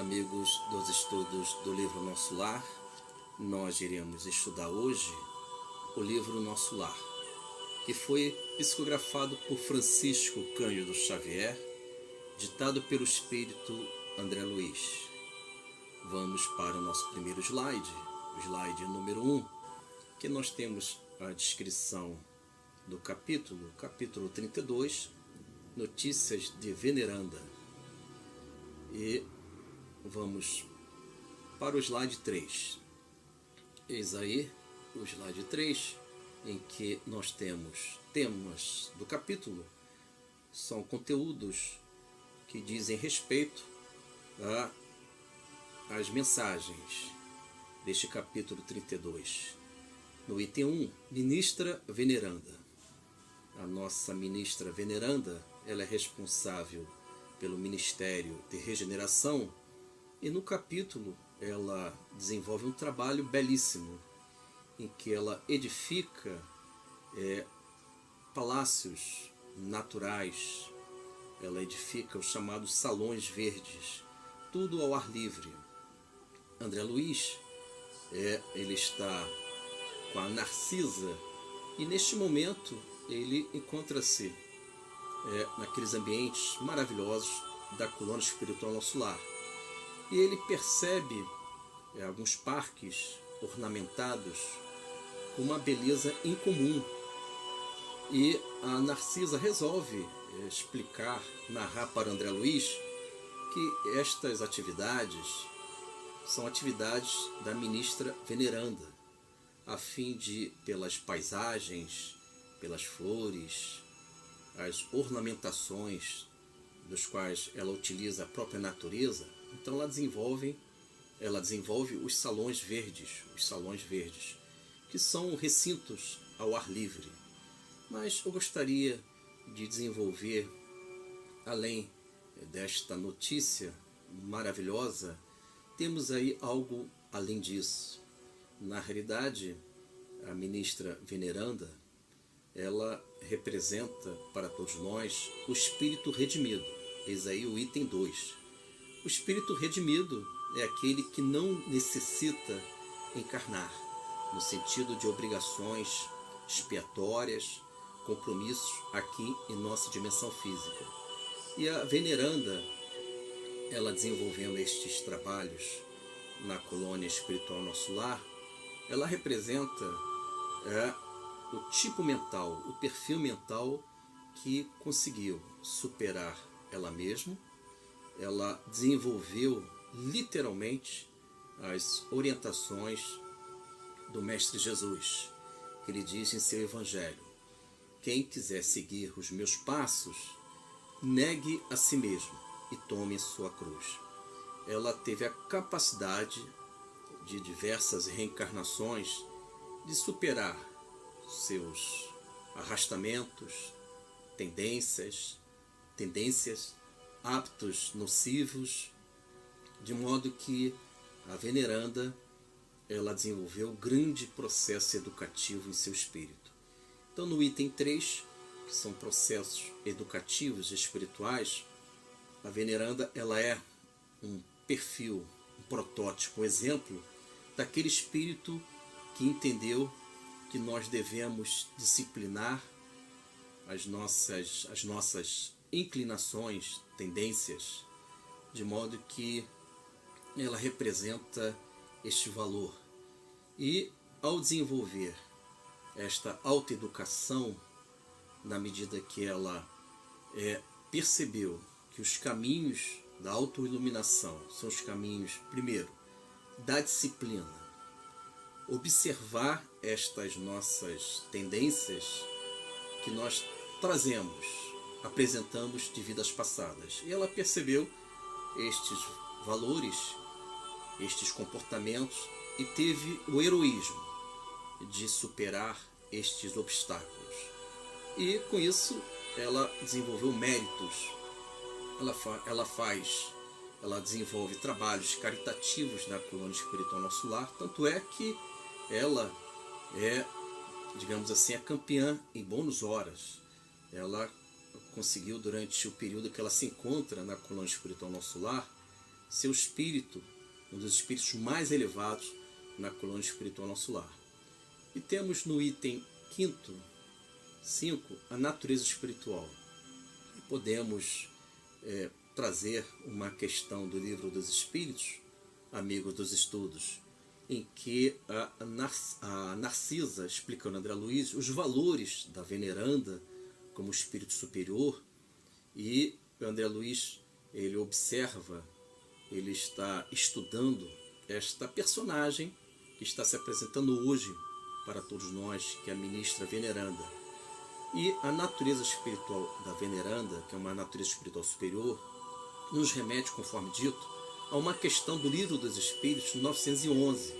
amigos dos estudos do livro Nosso Lar. Nós iremos estudar hoje o livro Nosso Lar, que foi psicografado por Francisco Cândido Xavier, ditado pelo espírito André Luiz. Vamos para o nosso primeiro slide, o slide número 1, que nós temos a descrição do capítulo 32, Notícias de Veneranda. E vamos para o slide 3. Eis aí o slide 3, em que nós temos temas do capítulo, são conteúdos que dizem respeito às mensagens deste capítulo 32. No item 1, Ministra Veneranda. A nossa ministra Veneranda, ela é responsável pelo Ministério de Regeneração, e no capítulo ela desenvolve um trabalho belíssimo, em que ela edifica palácios naturais, ela edifica os chamados salões verdes, tudo ao ar livre. André Luiz, ele está com a Narcisa, e neste momento ele encontra-se naqueles ambientes maravilhosos da colônia espiritual Nosso Lar. E ele percebe alguns parques ornamentados com uma beleza incomum. E a Narcisa resolve narrar para André Luiz que estas atividades são atividades da ministra Veneranda, a fim de, pelas paisagens, pelas flores, as ornamentações dos quais ela utiliza a própria natureza, então ela desenvolve os salões verdes, que são recintos ao ar livre. Mas eu gostaria de desenvolver, além desta notícia maravilhosa, temos aí algo além disso. Na realidade, a ministra Veneranda, ela representa para todos nós o espírito redimido. Eis aí o item 2. O espírito redimido é aquele que não necessita encarnar, no sentido de obrigações expiatórias, compromissos aqui em nossa dimensão física. E a Veneranda, ela desenvolvendo estes trabalhos na colônia espiritual Nosso Lar, ela representa o tipo mental, o perfil mental que conseguiu superar ela mesma. Ela desenvolveu literalmente as orientações do Mestre Jesus, que ele diz em seu Evangelho: quem quiser seguir os meus passos, negue a si mesmo e tome sua cruz. Ela teve a capacidade de diversas reencarnações de superar seus arrastamentos, tendências, hábitos nocivos, de modo que a Veneranda, ela desenvolveu um grande processo educativo em seu espírito. Então, no item 3, que são processos educativos e espirituais, a Veneranda, ela é um perfil, um protótipo, um exemplo daquele espírito que entendeu que nós devemos disciplinar as nossas inclinações, tendências, de modo que ela representa este valor. E ao desenvolver esta autoeducação, na medida que ela percebeu que os caminhos da autoiluminação são os caminhos, primeiro, da disciplina, observar estas nossas tendências que nós apresentamos de vidas passadas. E ela percebeu estes valores, estes comportamentos, e teve o heroísmo de superar estes obstáculos. E com isso ela desenvolveu méritos. Ela desenvolve trabalhos caritativos na colônia espiritual Nosso Lar, tanto é que ela é, digamos assim, a campeã em bônus horas. Ela conseguiu, durante o período que ela se encontra na colônia espiritual Nosso Lar, seu espírito, um dos espíritos mais elevados na colônia espiritual Nosso Lar. E temos no item 5, a natureza espiritual. E podemos trazer uma questão do Livro dos Espíritos, Amigos dos Estudos, em que a Narcisa, explicando a André Luiz, os valores da veneranda como espírito superior, e o André Luiz, ele observa, ele está estudando esta personagem que está se apresentando hoje para todos nós, que é a ministra veneranda. E a natureza espiritual da veneranda, que é uma natureza espiritual superior, nos remete, conforme dito, a uma questão do Livro dos Espíritos, 911,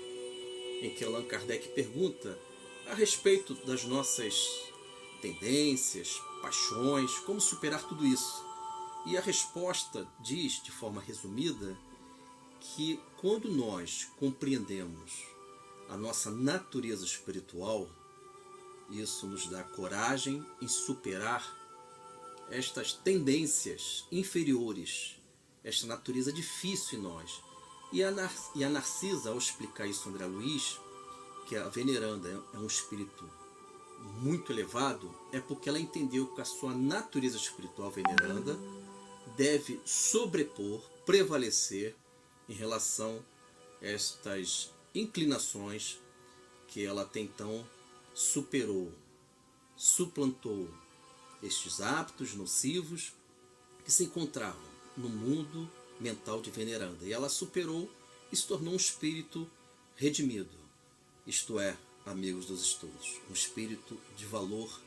em que Allan Kardec pergunta a respeito das nossas tendências, paixões, como superar tudo isso. E a resposta diz, de forma resumida, que quando nós compreendemos a nossa natureza espiritual, isso nos dá coragem em superar estas tendências inferiores, esta natureza difícil em nós. E a Narcisa, ao explicar isso a André Luiz, que a veneranda é um espírito muito elevado, é porque ela entendeu que a sua natureza espiritual veneranda deve sobrepor, prevalecer em relação a estas inclinações que ela até então superou, suplantou estes hábitos nocivos que se encontravam no mundo mental de veneranda. E ela superou e se tornou um espírito redimido, isto é, amigos dos estudos, um espírito de valor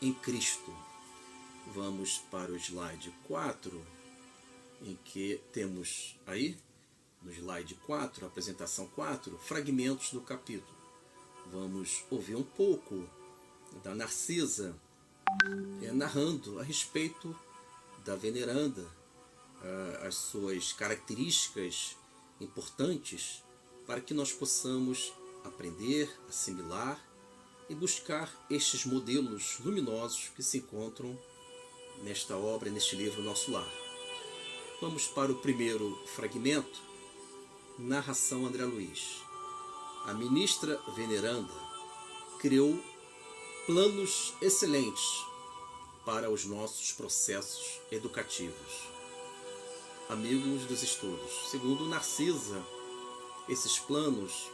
em Cristo. Vamos para o slide 4, em que temos aí, no slide 4, apresentação 4, fragmentos do capítulo. Vamos ouvir um pouco da Narcisa narrando a respeito da veneranda, as suas características importantes para que nós possamos aprender, assimilar e buscar estes modelos luminosos que se encontram nesta obra, neste livro Nosso Lar. Vamos para o primeiro fragmento, narração André Luiz. A ministra veneranda criou planos excelentes para os nossos processos educativos. Amigos dos estudos, segundo Narcisa, esses planos,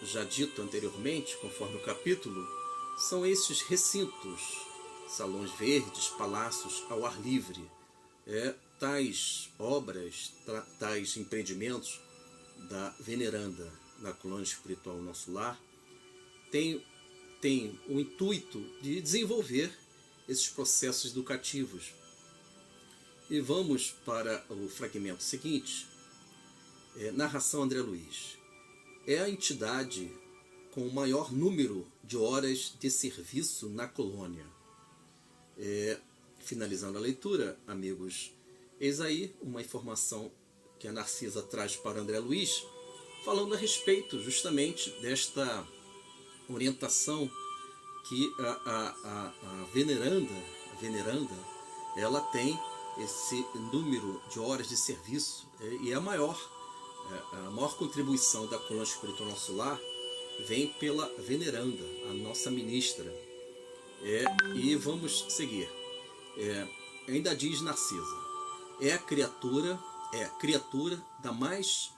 já dito anteriormente, conforme o capítulo, são esses recintos, salões verdes, palácios ao ar livre. Tais obras, tais empreendimentos da veneranda na colônia espiritual Nosso Lar tem o intuito de desenvolver esses processos educativos. E vamos para o fragmento seguinte, narração André Luiz. É a entidade com o maior número de horas de serviço na colônia. Finalizando a leitura, amigos, eis aí uma informação que a Narcisa traz para André Luiz, falando a respeito justamente desta orientação que a veneranda, ela tem esse número de horas de serviço, e a maior contribuição da colônia espiritual Nosso Lar vem pela veneranda, a nossa ministra. E vamos seguir. Ainda diz Narcisa, é a criatura das mais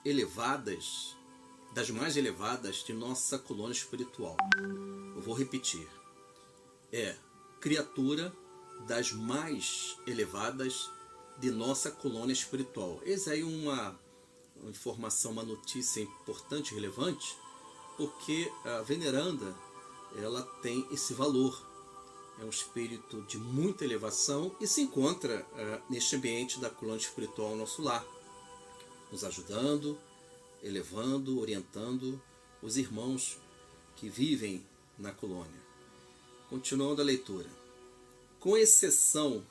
elevadas de nossa colônia espiritual. Eu vou repetir. É criatura das mais elevadas de nossa colônia espiritual. Eis aí uma informação, uma notícia importante e relevante, porque a veneranda, ela tem esse valor. É um espírito de muita elevação e se encontra neste ambiente da colônia espiritual Nosso Lar, nos ajudando, elevando, orientando os irmãos que vivem na colônia. Continuando a leitura. Com exceção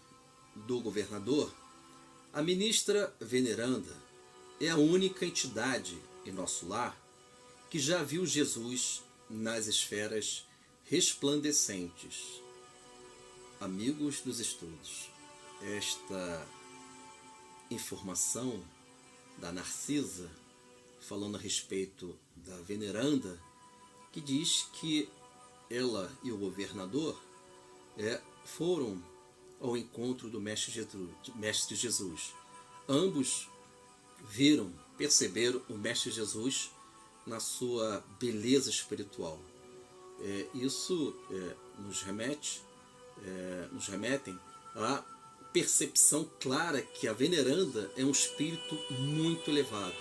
do governador, a ministra veneranda é a única entidade em Nosso Lar que já viu Jesus nas esferas resplandecentes. Amigos dos estudos, esta informação da Narcisa, falando a respeito da veneranda, que diz que ela e o governador foram ao encontro do Mestre Jesus. Ambos viram, perceberam o Mestre Jesus na sua beleza espiritual. Isso nos remetem à percepção clara que a veneranda é um espírito muito elevado.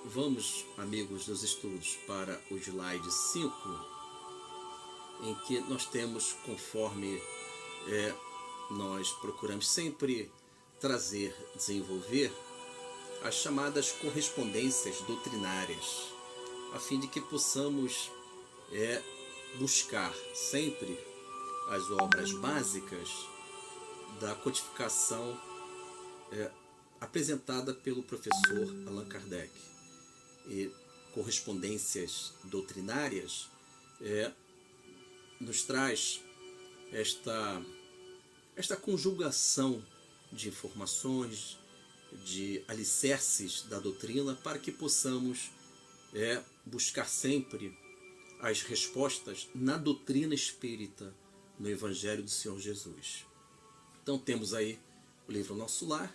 Vamos, amigos dos estudos, para o slide 5, em que nós temos, conforme nós procuramos sempre trazer, desenvolver, as chamadas correspondências doutrinárias, a fim de que possamos buscar sempre as obras básicas da codificação apresentada pelo professor Allan Kardec. E correspondências doutrinárias nos traz esta conjugação de informações, de alicerces da doutrina, para que possamos buscar sempre as respostas na doutrina espírita, no Evangelho do Senhor Jesus. Então temos aí o livro Nosso Lar,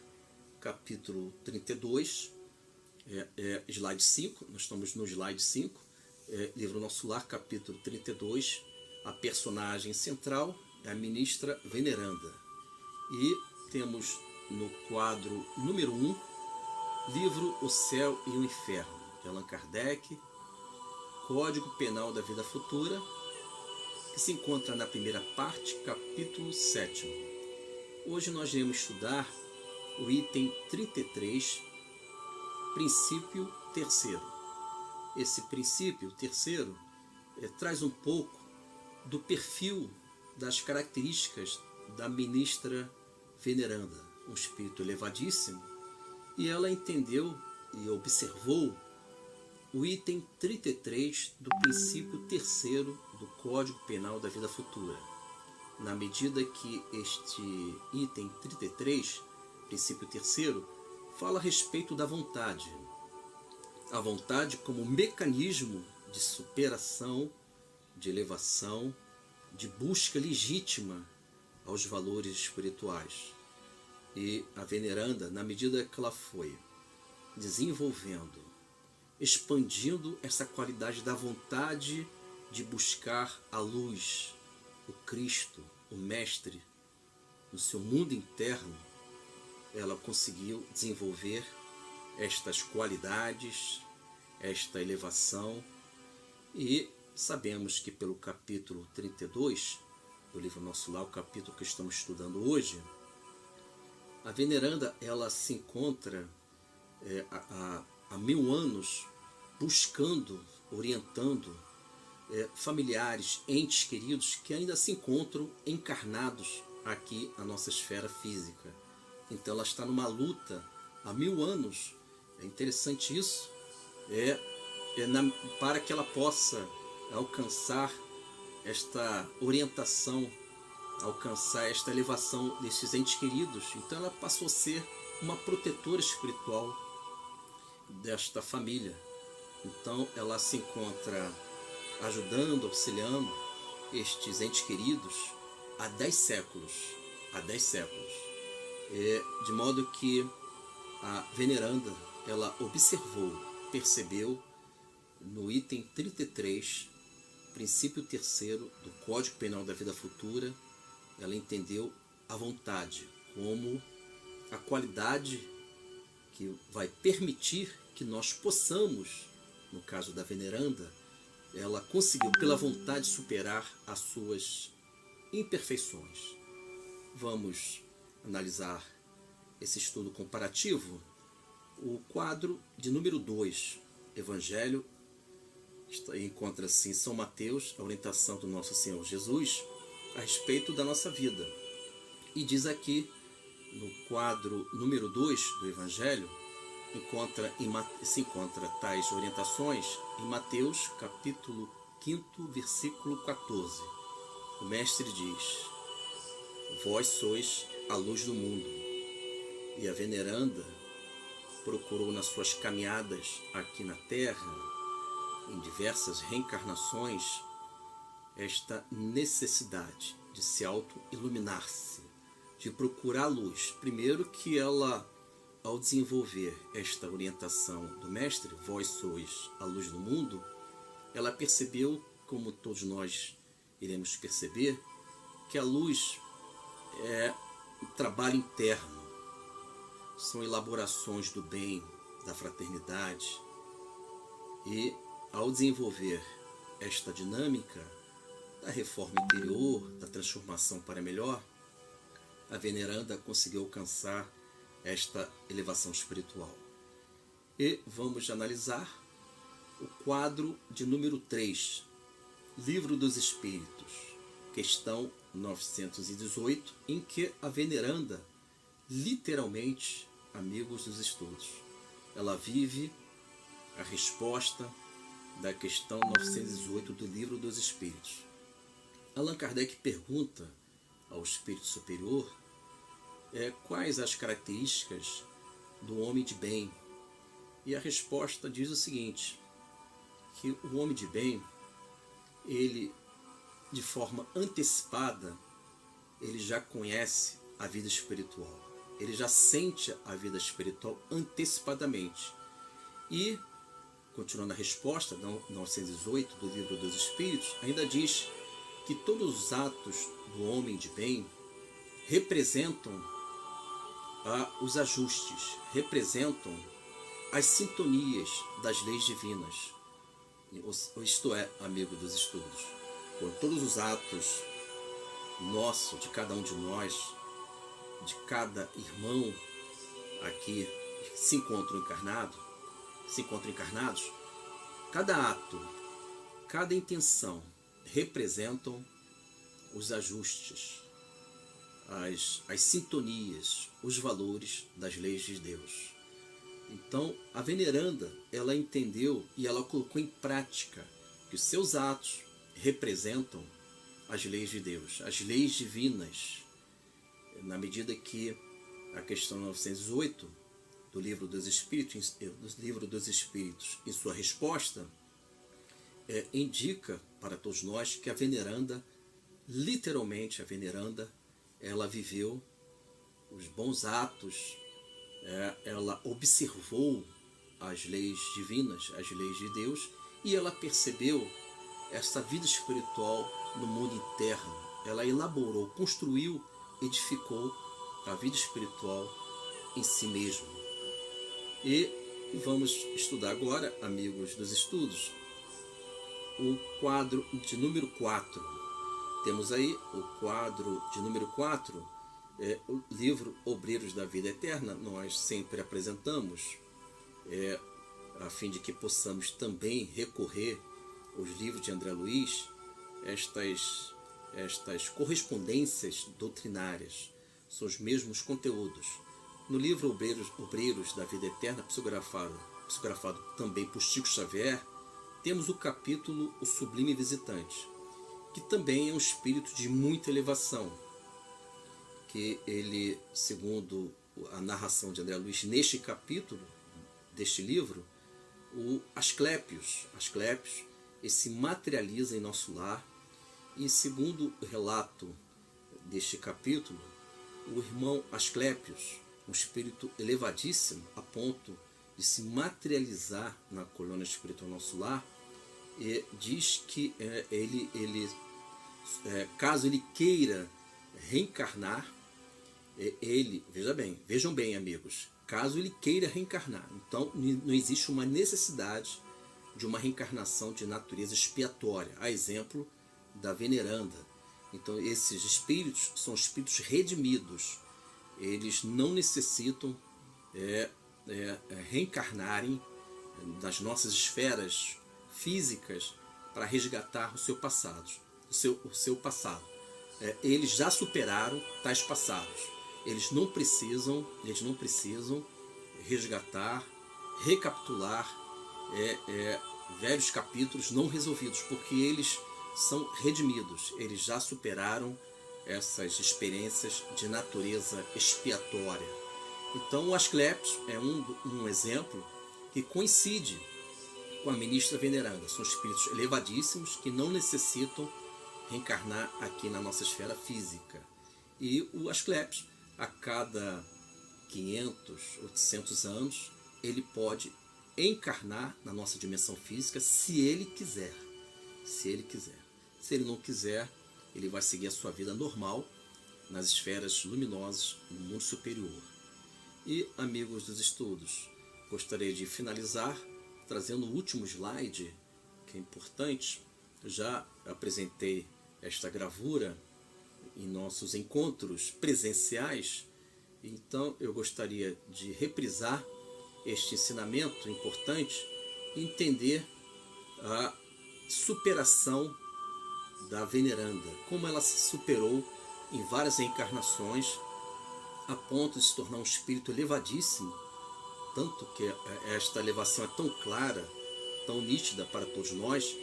capítulo 32, slide 5, nós estamos no slide 5, livro Nosso Lar, capítulo 32, a personagem central é a ministra veneranda. E temos no quadro número 1, livro O Céu e o Inferno, de Allan Kardec, Código Penal da Vida Futura, que se encontra na primeira parte, capítulo 7. Hoje nós iremos estudar o item 33, princípio terceiro. Esse princípio terceiro traz um pouco do perfil das características da ministra veneranda, um espírito elevadíssimo, e ela entendeu e observou o item 33 do princípio terceiro do Código Penal da Vida Futura. Na medida que este item 33, princípio terceiro, fala a respeito da vontade. A vontade como mecanismo de superação, de elevação, de busca legítima aos valores espirituais. E a veneranda, na medida que ela foi desenvolvendo, expandindo essa qualidade da vontade de buscar a luz, o Cristo, o Mestre, no seu mundo interno, ela conseguiu desenvolver estas qualidades, esta elevação, e sabemos que pelo capítulo 32 do livro Nosso Lar, o capítulo que estamos estudando hoje, a veneranda ela se encontra há 1000 anos buscando, orientando familiares, entes queridos que ainda se encontram encarnados aqui na nossa esfera física. Então ela está numa luta há 1000 anos. É interessante isso, para que ela possa alcançar esta orientação, alcançar esta elevação desses entes queridos. Então ela passou a ser uma protetora espiritual desta família. Então ela se encontra ajudando, auxiliando estes entes queridos há 10 séculos. De modo que a veneranda ela observou, percebeu no item 33, princípio terceiro do Código Penal da Vida Futura, ela entendeu a vontade como a qualidade que vai permitir que nós possamos, no caso da veneranda, ela conseguiu pela vontade superar as suas imperfeições. Vamos analisar esse estudo comparativo. O quadro de número 2, Evangelho, encontra-se em São Mateus, a orientação do nosso Senhor Jesus a respeito da nossa vida. E diz aqui, no quadro número 2 do Evangelho, se encontra tais orientações em Mateus, capítulo 5, versículo 14. O Mestre diz: vós sois a luz do mundo. E a veneranda procurou nas suas caminhadas aqui na Terra, em diversas reencarnações, esta necessidade de se auto-iluminar-se, de procurar luz. Primeiro que ela, ao desenvolver esta orientação do Mestre, vós sois a luz do mundo, ela percebeu, como todos nós iremos perceber, que a luz é um trabalho interno, são elaborações do bem, da fraternidade, e ao desenvolver esta dinâmica da reforma interior, da transformação para melhor, a veneranda conseguiu alcançar esta elevação espiritual. E vamos analisar o quadro de número 3, Livro dos Espíritos, questão 918, em que a veneranda, literalmente, amigos dos estudos, ela vive a resposta da questão 918 do Livro dos Espíritos. Allan Kardec pergunta ao Espírito Superior quais as características do homem de bem. E a resposta diz o seguinte, que o homem de bem, ele, de forma antecipada, ele já conhece a vida espiritual. Ele já sente a vida espiritual antecipadamente. E, continuando a resposta, 918 do Livro dos Espíritos, ainda diz que todos os atos do homem de bem representam os ajustes, representam as sintonias das leis divinas. Isto é, amigo dos estudos, por todos os atos nossos, de cada um de nós, de cada irmão aqui que se encontram encarnados, cada ato, cada intenção representam os ajustes, as sintonias, os valores das leis de Deus. Então, a veneranda, ela entendeu e ela colocou em prática que os seus atos representam as leis de Deus, as leis divinas, na medida que a questão 908 do Livro dos Espíritos, em sua resposta, indica para todos nós que a veneranda, literalmente a veneranda, ela viveu os bons atos, ela observou as leis divinas, as leis de Deus, e ela percebeu essa vida espiritual no mundo interno. Ela elaborou, construiu, edificou a vida espiritual em si mesma. E vamos estudar agora, amigos dos estudos, o quadro de número 4. Temos aí o quadro de número 4, o livro Obreiros da Vida Eterna. Nós sempre apresentamos, a fim de que possamos também recorrer aos livros de André Luiz, estas correspondências doutrinárias, são os mesmos conteúdos. No livro Obreiros da Vida Eterna, psicografado também por Chico Xavier, temos o capítulo O Sublime Visitante, que também é um espírito de muita elevação, que ele, segundo a narração de André Luiz neste capítulo deste livro, o Asclépios, ele se materializa em nosso lar, e segundo o relato deste capítulo, o irmão Asclépios, um espírito elevadíssimo, a ponto de se materializar na colônia espiritual nosso lar, diz que caso ele queira reencarnar, vejam bem, amigos, caso ele queira reencarnar, então não existe uma necessidade de uma reencarnação de natureza expiatória, a exemplo da veneranda. Então esses espíritos são espíritos redimidos, eles não necessitam reencarnarem nas nossas esferas físicas para resgatar o seu passado. Eles já superaram tais passados. Eles não precisam resgatar, recapitular velhos capítulos não resolvidos, porque eles são redimidos. Eles já superaram essas experiências de natureza expiatória. Então o Asclepios é um exemplo que coincide com a ministra veneranda. São espíritos elevadíssimos que não necessitam reencarnar aqui na nossa esfera física. E o Asclepios, a cada 500, 800 anos, ele pode encarnar na nossa dimensão física se ele quiser. Se ele quiser. Se ele não quiser, ele vai seguir a sua vida normal nas esferas luminosas no mundo superior. E, amigos dos estudos, gostaria de finalizar trazendo o último slide, que é importante. Eu já apresentei esta gravura em nossos encontros presenciais, então eu gostaria de reprisar este ensinamento importante e entender a superação da veneranda, como ela se superou em várias reencarnações a ponto de se tornar um espírito elevadíssimo, tanto que esta elevação é tão clara, tão nítida para todos nós,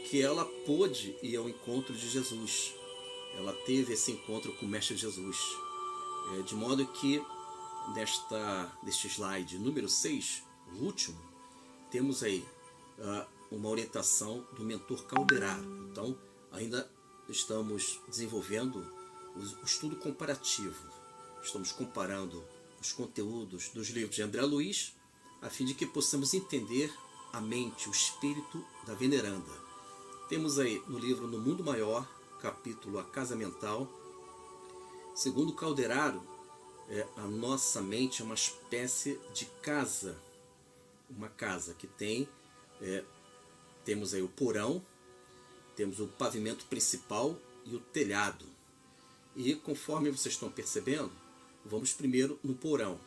que ela pôde ir ao encontro de Jesus. Ela teve esse encontro com o Mestre Jesus. De modo que neste slide número 6, o último, temos aí uma orientação do mentor Calderaro. Então, ainda estamos desenvolvendo o estudo comparativo. Estamos comparando os conteúdos dos livros de André Luiz, a fim de que possamos entender a mente, o espírito da veneranda. Temos aí no livro No Mundo Maior, capítulo A Casa Mental. Segundo Calderaro, a nossa mente é uma espécie de casa. Uma casa que temos aí o porão, temos o pavimento principal e o telhado. E conforme vocês estão percebendo, vamos primeiro no porão.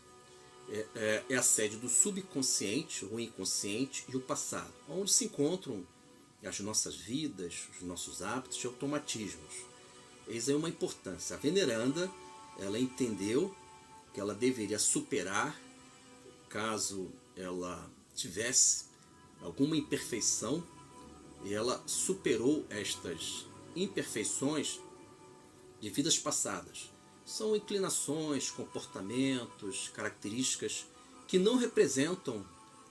É a sede do subconsciente, o inconsciente e o passado, onde se encontram as nossas vidas, os nossos hábitos e automatismos. Eis aí uma importância. A veneranda, ela entendeu que ela deveria superar, caso ela tivesse alguma imperfeição, e ela superou estas imperfeições de vidas passadas. São inclinações, comportamentos, características que não representam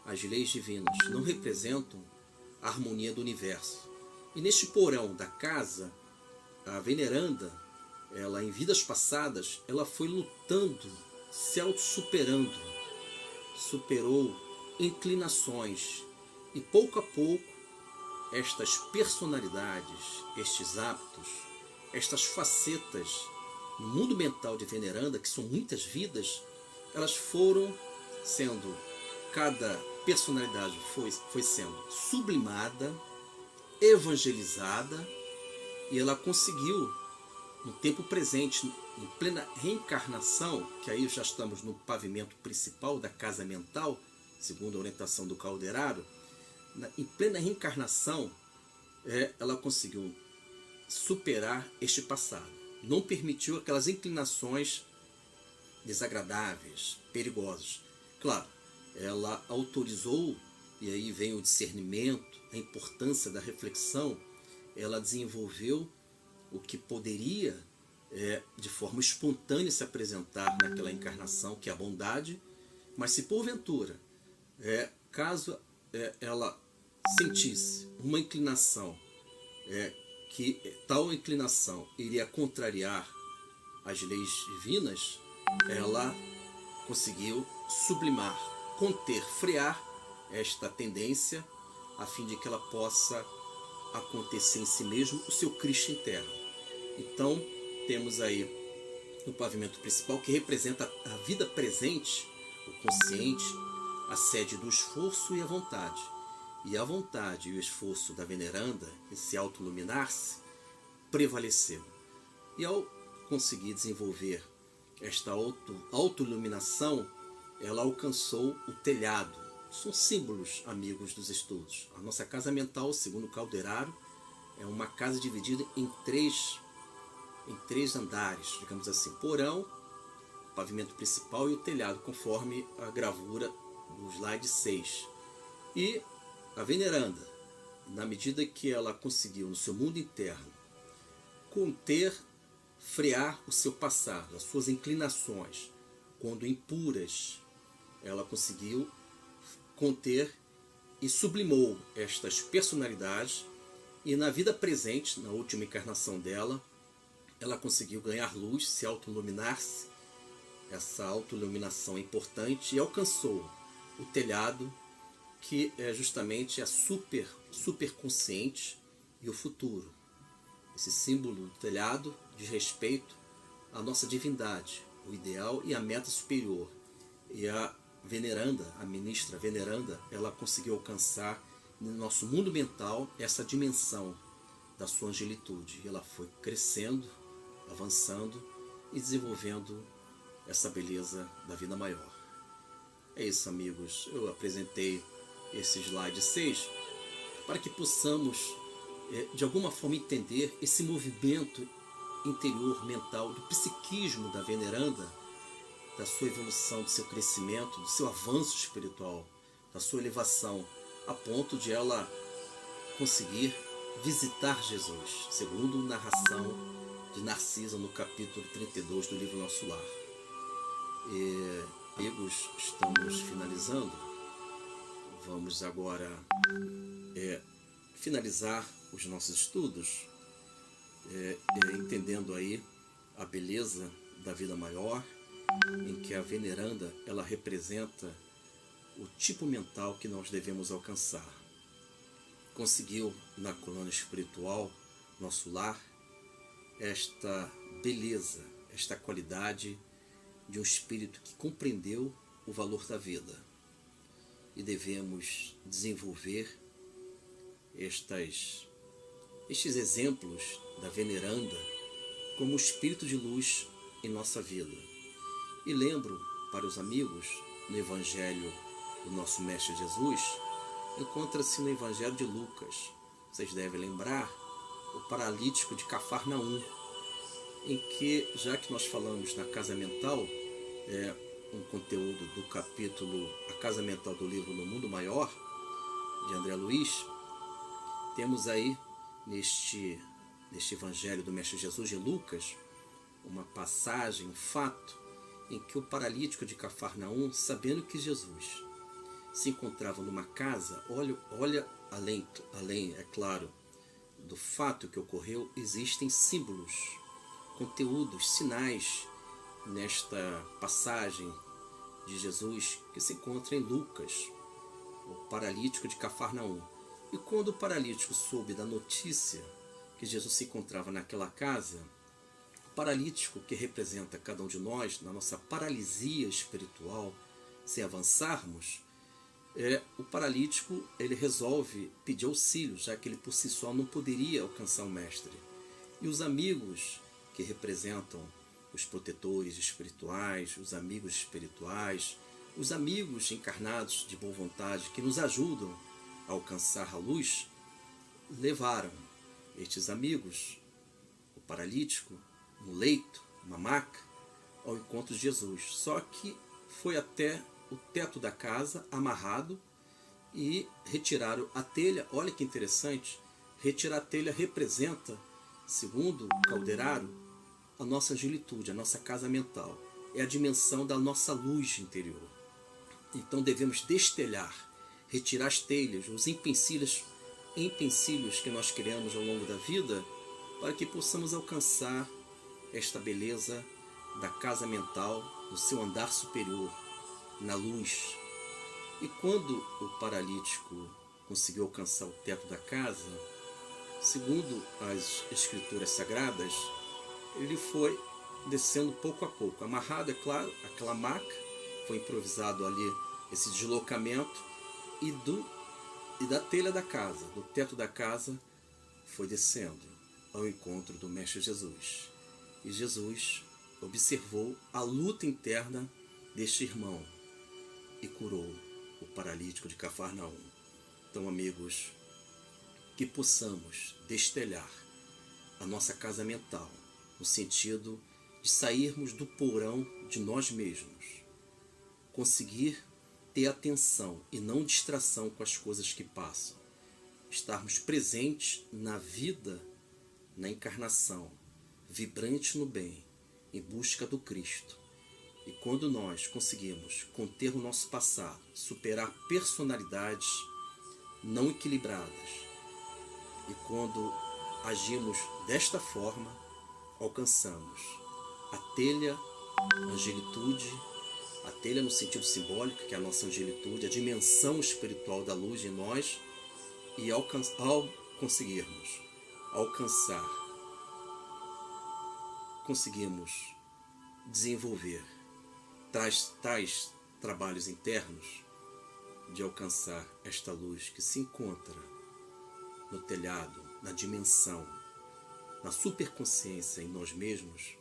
as leis divinas, não representam a harmonia do universo. E neste porão da casa, a veneranda, ela em vidas passadas, ela foi lutando, se auto-superando, superou inclinações e pouco a pouco estas personalidades, estes hábitos, estas facetas no mundo mental de veneranda, que são muitas vidas, elas foram sendo, cada personalidade foi sendo sublimada, evangelizada, e ela conseguiu, no tempo presente, em plena reencarnação, que aí já estamos no pavimento principal da casa mental, segundo a orientação do Calderaro, em plena reencarnação, ela conseguiu superar este passado. Não permitiu aquelas inclinações desagradáveis, perigosas. Claro, ela autorizou, e aí vem o discernimento, a importância da reflexão. Ela desenvolveu o que poderia, de forma espontânea, se apresentar naquela encarnação, que é a bondade, mas se porventura, caso ela sentisse uma inclinação, que tal inclinação iria contrariar as leis divinas, ela conseguiu sublimar, conter, frear esta tendência, a fim de que ela possa acontecer em si mesmo o seu Cristo interno. Então, temos aí o pavimento principal, que representa a vida presente, o consciente, a sede do esforço e a vontade. E a vontade e o esforço da veneranda, em se autoiluminar-se, prevaleceu. E ao conseguir desenvolver esta autoiluminação, ela alcançou o telhado. São símbolos, amigos dos estudos. A nossa casa mental, segundo Calderaro, é uma casa dividida em três andares, digamos assim: porão, pavimento principal e o telhado, conforme a gravura do slide 6. E a veneranda, na medida que ela conseguiu, no seu mundo interno, conter, frear o seu passado, as suas inclinações, quando impuras, ela conseguiu conter e sublimou estas personalidades, e na vida presente, na última encarnação dela, ela conseguiu ganhar luz, se autoiluminar-se. Essa autoiluminação é importante e alcançou o telhado, que é justamente a superconsciente e o futuro. Esse símbolo do telhado diz respeito à nossa divindade, o ideal e a meta superior. E a veneranda, a ministra veneranda, ela conseguiu alcançar no nosso mundo mental essa dimensão da sua angelitude. E ela foi crescendo, avançando e desenvolvendo essa beleza da vida maior. É isso, amigos. Eu apresentei esse slide 6 para que possamos, de alguma forma, entender esse movimento interior mental do psiquismo da veneranda, da sua evolução, do seu crescimento, do seu avanço espiritual, da sua elevação, a ponto de ela conseguir visitar Jesus, segundo narração de Narcisa no capítulo 32 do livro Nosso Lar. Amigos, estamos finalizando. Vamos agora finalizar os nossos estudos, entendendo aí a beleza da vida maior, em que a veneranda ela representa o tipo mental que nós devemos alcançar. Conseguiu na coluna espiritual, Nosso Lar, esta beleza, esta qualidade de um espírito que compreendeu o valor da vida. E devemos desenvolver estes exemplos da veneranda como espírito de luz em nossa vida. E lembro para os amigos, no Evangelho do nosso Mestre Jesus, encontra-se no Evangelho de Lucas. Vocês devem lembrar o paralítico de Cafarnaum, em que, já que nós falamos na casa mental, um conteúdo do capítulo A Casa Mental do livro No Mundo Maior, de André Luiz, temos aí neste Evangelho do Mestre Jesus de Lucas, uma passagem, um fato, em que o paralítico de Cafarnaum, sabendo que Jesus se encontrava numa casa, olha além, é claro, do fato que ocorreu, existem símbolos, conteúdos, sinais nesta passagem de Jesus que se encontra em Lucas, o paralítico de Cafarnaum. E quando o paralítico soube da notícia que Jesus se encontrava naquela casa, o paralítico, que representa cada um de nós na nossa paralisia espiritual, sem avançarmos, o paralítico ele resolve pedir auxílio, já que ele por si só não poderia alcançar o mestre. E os amigos, que representam os protetores espirituais, os amigos espirituais, os amigos encarnados de boa vontade que nos ajudam a alcançar a luz, levaram estes amigos, o paralítico, no leito, uma maca, ao encontro de Jesus. Só que foi até o teto da casa, amarrado, e retiraram a telha. Olha que interessante, retirar a telha representa, segundo Calderaro, a nossa angelitude, a nossa casa mental. É a dimensão da nossa luz interior. Então devemos destelhar, retirar as telhas, os empecilhos que nós criamos ao longo da vida, para que possamos alcançar esta beleza da casa mental, do seu andar superior, na luz. E quando o paralítico conseguiu alcançar o teto da casa, segundo as escrituras sagradas, ele foi descendo pouco a pouco, amarrado, é claro, aquela maca, foi improvisado ali esse deslocamento, e da telha da casa, do teto da casa, foi descendo ao encontro do Mestre Jesus. E Jesus observou a luta interna deste irmão e curou o paralítico de Cafarnaum. Então, amigos, que possamos destelhar a nossa casa mental, no sentido de sairmos do porão de nós mesmos, conseguir ter atenção e não distração com as coisas que passam, estarmos presentes na vida, na encarnação, vibrante no bem, em busca do Cristo, E quando nós conseguimos conter o nosso passado, superar personalidades não equilibradas, e quando agimos desta forma, alcançamos a telha, a angelitude, a telha no sentido simbólico, que é a nossa angelitude, a dimensão espiritual da luz em nós, e ao conseguirmos alcançar, conseguimos desenvolver tais trabalhos internos de alcançar esta luz que se encontra no telhado, na dimensão, na superconsciência em nós mesmos,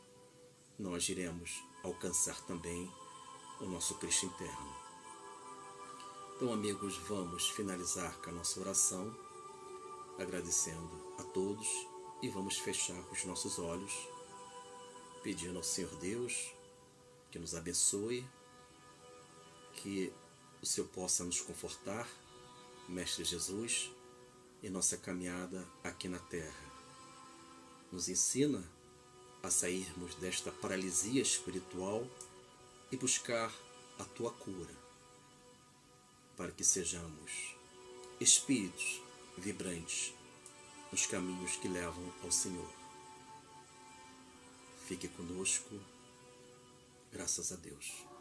nós iremos alcançar também o nosso Cristo interno. Então, amigos, vamos finalizar com a nossa oração, agradecendo a todos, e vamos fechar os nossos olhos, pedindo ao Senhor Deus que nos abençoe, que o Senhor possa nos confortar, Mestre Jesus, em nossa caminhada aqui na Terra. Nos ensina a sairmos desta paralisia espiritual e buscar a Tua cura, para que sejamos espíritos vibrantes nos caminhos que levam ao Senhor. Fique conosco, graças a Deus.